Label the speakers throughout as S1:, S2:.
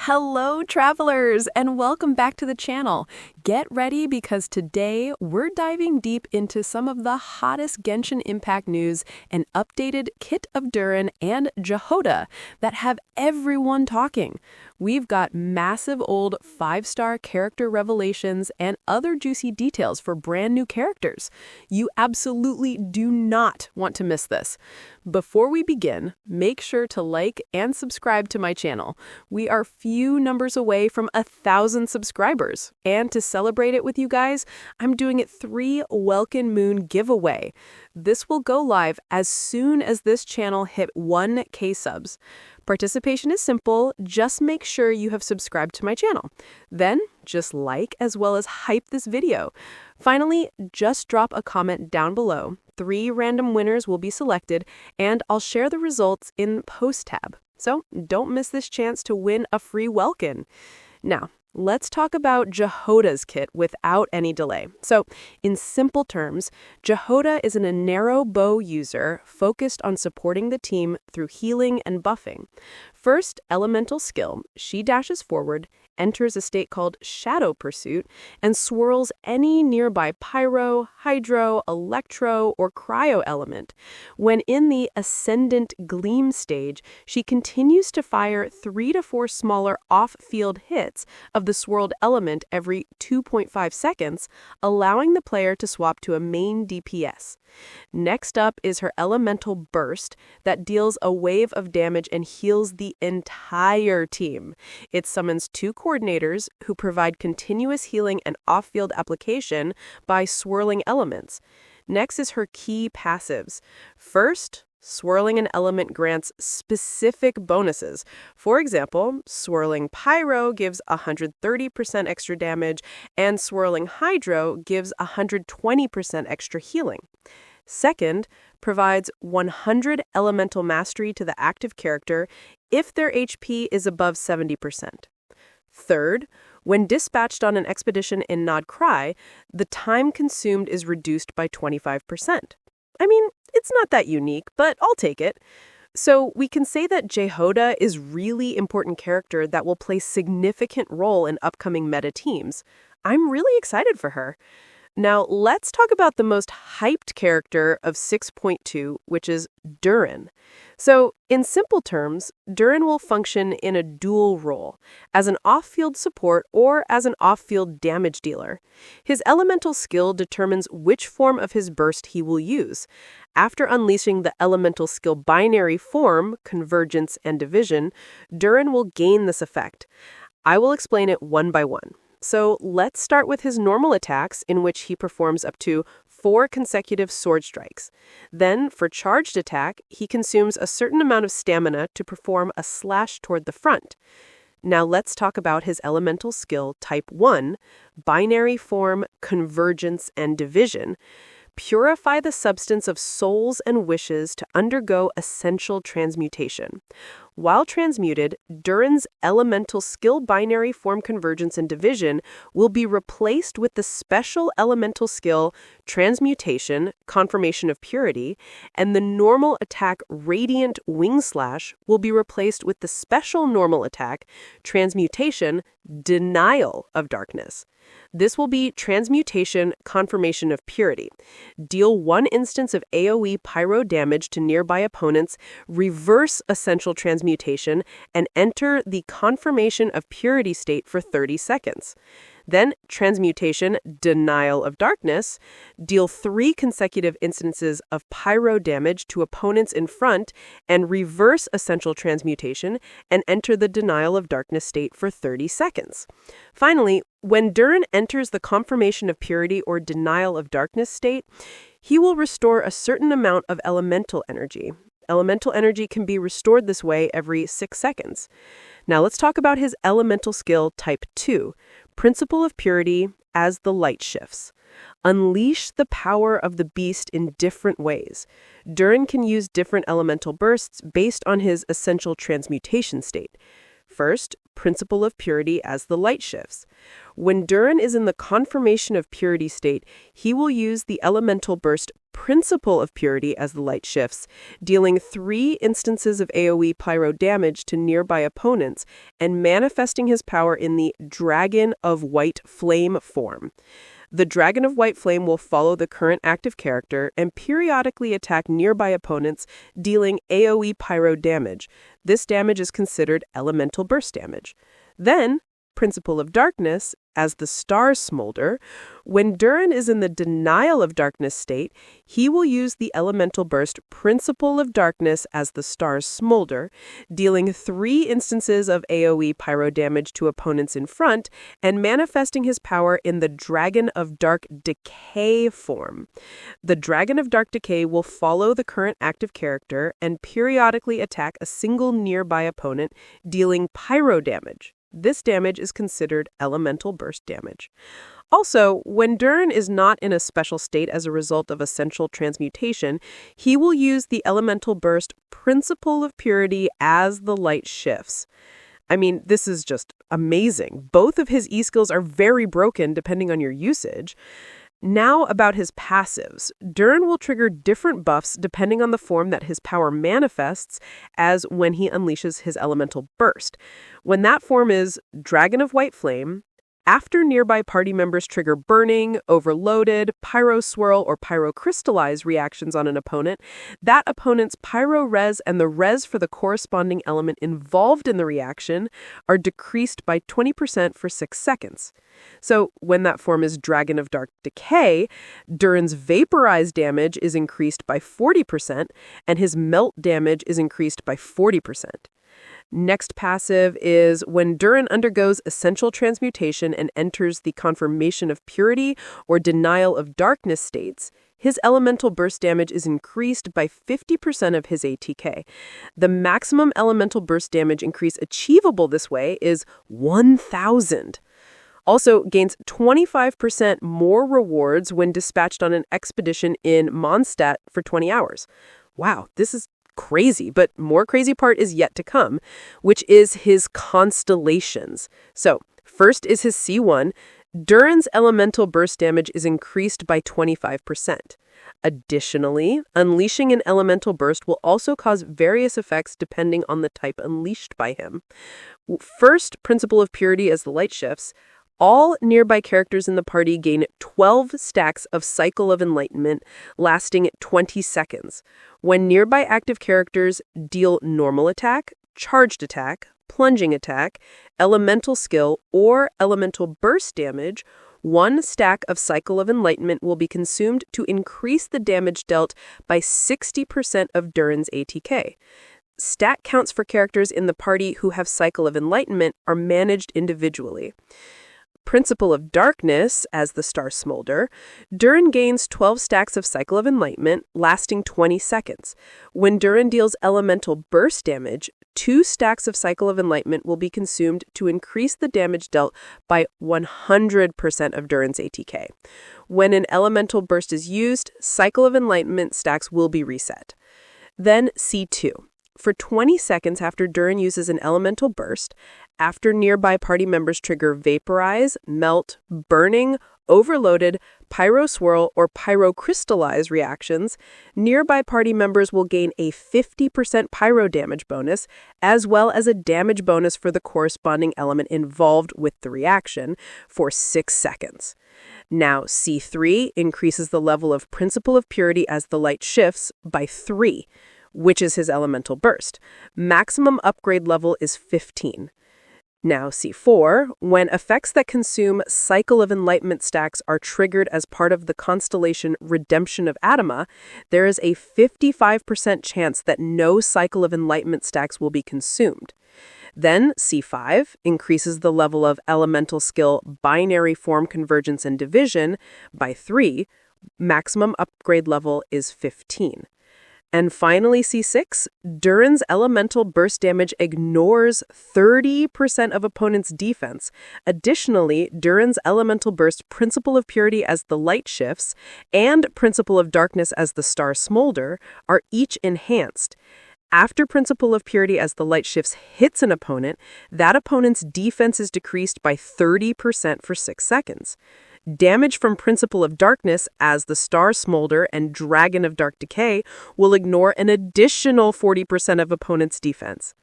S1: Hello, travelers, and welcome back to the channel. Get ready because today we're diving deep into some of the hottest Genshin Impact news and updated Kit of Durin and Jahoda that have everyone talking. We've got massive old 5-star character revelations and other juicy details for brand new characters. You absolutely do not want to miss this. Before we begin, make sure to like and subscribe to my channel. We are few numbers away from 1,000 subscribers. And to celebrate it with you guys, I'm doing a 3 Welkin Moon giveaway. This will go live as soon as this channel hit 1K subs. Participation is simple, just make sure you have subscribed to my channel. Then, just like as well as hype this video. Finally, just drop a comment down below. 3 random winners will be selected, and I'll share the results in Post tab. So don't miss this chance to win a free Welkin. Now, let's talk about Jahoda's kit without any delay. So, in simple terms, Jahoda is an Inrto bow user focused on supporting the team through healing and buffing. First, elemental skill, she dashes forward, enters a state called Shadow Pursuit, and swirls any nearby Pyro, Hydro, Electro, or Cryo element. When in the Ascendant Gleam stage, she continues to fire 3 to 4 smaller off-field hits of the swirled element every 2.5 seconds, allowing the player to swap to a main DPS. Next up is her Elemental Burst that deals a wave of damage and heals the entire team. It summons 2 coordinators who provide continuous healing and off-field application by swirling elements. Next is her key passives. First, swirling an element grants specific bonuses. For example, swirling Pyro gives 130% extra damage, and swirling Hydro gives 120% extra healing. Second, provides 100 elemental mastery to the active character if their HP is above 70%. Third, when dispatched on an expedition in Nod Cry, the time consumed is reduced by 25%. I mean, it's not that unique, but I'll take it. So we can say that Jahoda is really important character that will play significant role in upcoming meta teams. I'm really excited for her. Now, let's talk about the most hyped character of 6.2, which is Durin. So, in simple terms, Durin will function in a dual role, as an off-field support or as an off-field damage dealer. His elemental skill determines which form of his burst he will use. After unleashing the elemental skill binary form, Convergence and Division, Durin will gain this effect. I will explain it one by one. So let's start with his normal attacks, in which he performs up to 4 consecutive sword strikes. Then, for charged attack, he consumes a certain amount of stamina to perform a slash toward the front. Now let's talk about his elemental skill type 1, binary form, Convergence and Division. Purify the substance of souls and wishes to undergo essential transmutation. While transmuted, Durin's elemental skill binary form Convergence and Division will be replaced with the special elemental skill Transmutation, Confirmation of Purity, and the normal attack Radiant Wing Slash will be replaced with the special normal attack Transmutation, Denial of Darkness. This will be Transmutation, Confirmation of Purity. Deal 1 instance of AoE Pyro damage to nearby opponents, reverse Essential Transmutation, and enter the Confirmation of Purity state for 30 seconds. Then, Transmutation, Denial of Darkness. Deal 3 consecutive instances of Pyro damage to opponents in front, and reverse Essential Transmutation, and enter the Denial of Darkness state for 30 seconds. Finally, when Durin enters the Confirmation of Purity or Denial of Darkness state, he will restore a certain amount of elemental energy. Elemental energy can be restored this way every 6 seconds. Now let's talk about his elemental skill type 2, Principle of Purity as the light shifts. Unleash the power of the beast in different ways. Durin can use different elemental bursts based on his essential transmutation state. First, Principle of Purity as the light shifts. When Durin is in the Confirmation of Purity state, he will use the elemental burst Principle of Purity as the light shifts, dealing 3 instances of AoE pyro damage to nearby opponents and manifesting his power in the Dragon of White Flame form. The Dragon of White Flame will follow the current active character and periodically attack nearby opponents, dealing AoE pyro damage. This damage is considered elemental burst damage. Then, Principle of Darkness as the Star Smolder. When Durin is in the Denial of Darkness state, he will use the elemental burst Principle of Darkness as the Star Smolder, dealing 3 instances of AoE pyro damage to opponents in front and manifesting his power in the Dragon of Dark Decay form. The Dragon of Dark Decay will follow the current active character and periodically attack a single nearby opponent, dealing pyro damage. This damage is considered elemental burst damage. Also, when Durin is not in a special state as a result of a central transmutation, he will use the elemental burst Principle of Purity as the light shifts. I mean, this is just amazing. Both of his E-skills are very broken depending on your usage. Now about his passives. Durin will trigger different buffs depending on the form that his power manifests, as when he unleashes his elemental burst. When that form is Dragon of White Flame, after nearby party members trigger burning, overloaded, pyro swirl, or pyro crystallize reactions on an opponent, that opponent's pyro res and the res for the corresponding element involved in the reaction are decreased by 20% for 6 seconds. So when that form is Dragon of Dark Decay, Durin's vaporize damage is increased by 40% and his melt damage is increased by 40%. Next passive is when Durin undergoes essential transmutation and enters the confirmation of purity or denial of darkness states, his elemental burst damage is increased by 50% of his ATK. The maximum elemental burst damage increase achievable this way is 1,000. Also gains 25% more rewards when dispatched on an expedition in Mondstadt for 20 hours. Wow, this is crazy, but more crazy part is yet to come, which is his Constellations. So, first is his C1. Durin's elemental burst damage is increased by 25%. Additionally, unleashing an elemental burst will also cause various effects depending on the type unleashed by him. First, Principle of Purity as the light shifts. All nearby characters in the party gain 12 stacks of Cycle of Enlightenment, lasting 20 seconds. When nearby active characters deal normal attack, charged attack, plunging attack, elemental skill, or elemental burst damage, 1 stack of Cycle of Enlightenment will be consumed to increase the damage dealt by 60% of Durin's ATK. Stat counts for characters in the party who have Cycle of Enlightenment are managed individually. Principle of Darkness as the Star Smolder. Durin gains 12 stacks of Cycle of Enlightenment, lasting 20 seconds. When Durin deals elemental burst damage, 2 stacks of Cycle of Enlightenment will be consumed to increase the damage dealt by 100% of Durin's ATK. When an elemental burst is used, Cycle of Enlightenment stacks will be reset. Then C2. For 20 seconds after Durin uses an elemental burst, after nearby party members trigger vaporize, melt, burning, overloaded, pyro swirl, or pyro crystallize reactions, nearby party members will gain a 50% pyro damage bonus, as well as a damage bonus for the corresponding element involved with the reaction for 6 seconds. Now, C3 increases the level of Principle of Purity as the light shifts by 3. Which is his elemental burst. Maximum upgrade level is 15. Now C4, when effects that consume Cycle of Enlightenment stacks are triggered as part of the constellation Redemption of Adama, there is a 55% chance that no Cycle of Enlightenment stacks will be consumed. Then C5 increases the level of elemental skill Binary Form Convergence and Division by 3. Maximum upgrade level is 15. And finally, C6, Durin's elemental burst damage ignores 30% of opponents' defense. Additionally, Durin's elemental burst Principle of Purity as the light shifts and Principle of Darkness as the Star Smolder are each enhanced. After Principle of Purity as the light shifts hits an opponent, that opponent's defense is decreased by 30% for 6 seconds. Damage from Principle of Darkness as the Star Smolder and Dragon of Dark Decay will ignore an additional 40% of opponent's defense.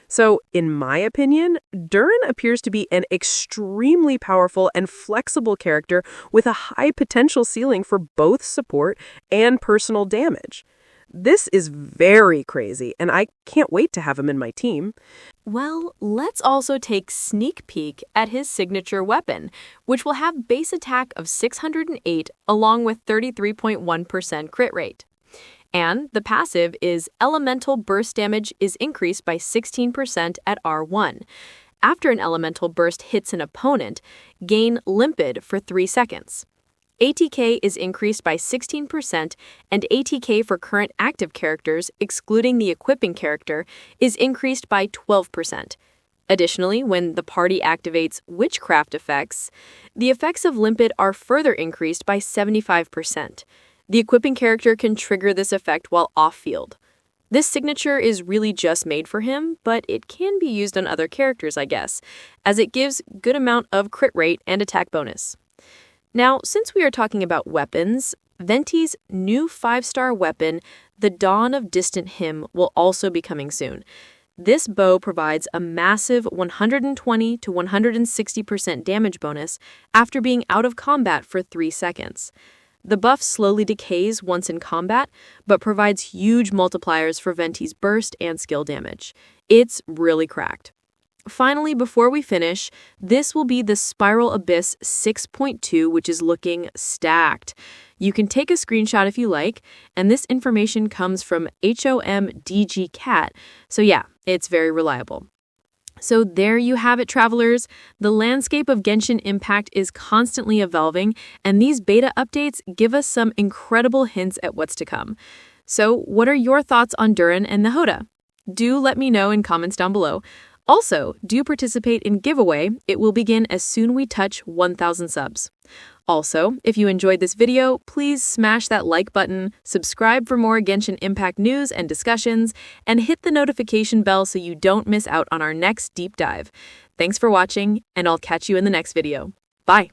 S1: So, in my opinion, Durin appears to be an extremely powerful and flexible character with a high potential ceiling for both support and personal damage. This is very crazy, and I can't wait to have him in my team.
S2: Well, let's also take sneak peek at his signature weapon, which will have base attack of 608 along with 33.1% crit rate. And the passive is Elemental Burst damage is increased by 16% at R1. After an Elemental Burst hits an opponent, gain Limpid for 3 seconds. ATK is increased by 16%, and ATK for current active characters, excluding the equipping character, is increased by 12%. Additionally, when the party activates witchcraft effects, the effects of Limpid are further increased by 75%. The equipping character can trigger this effect while off-field. This signature is really just made for him, but it can be used on other characters, I guess, as it gives good amount of crit rate and attack bonus. Now, since we are talking about weapons, Venti'S new 5-star weapon, the Dawn of Distant Hymn, will also be coming soon. This bow provides a massive 120 to 160% damage bonus after being out of combat for 3 seconds. The buff slowly decays once in combat, but provides huge multipliers for Venti'S burst and skill damage. It's really cracked. Finally, before we finish, this will be the Spiral Abyss 6.2, which is looking stacked. You can take a screenshot if you like, and this information comes from HOMDG so yeah, it's very reliable. So there you have it, travelers. The landscape of Genshin Impact is constantly evolving, and these beta updates give us some incredible hints at what's to come. So what are your thoughts on Durin and Jahoda? Do let me know in comments down below. Also, do participate in giveaway. It will begin as soon we touch 1,000 subs. Also, if you enjoyed this video, please smash that like button, subscribe for more Genshin Impact news and discussions, and hit the notification bell so you don't miss out on our next deep dive. Thanks for watching, and I'll catch you in the next video. Bye!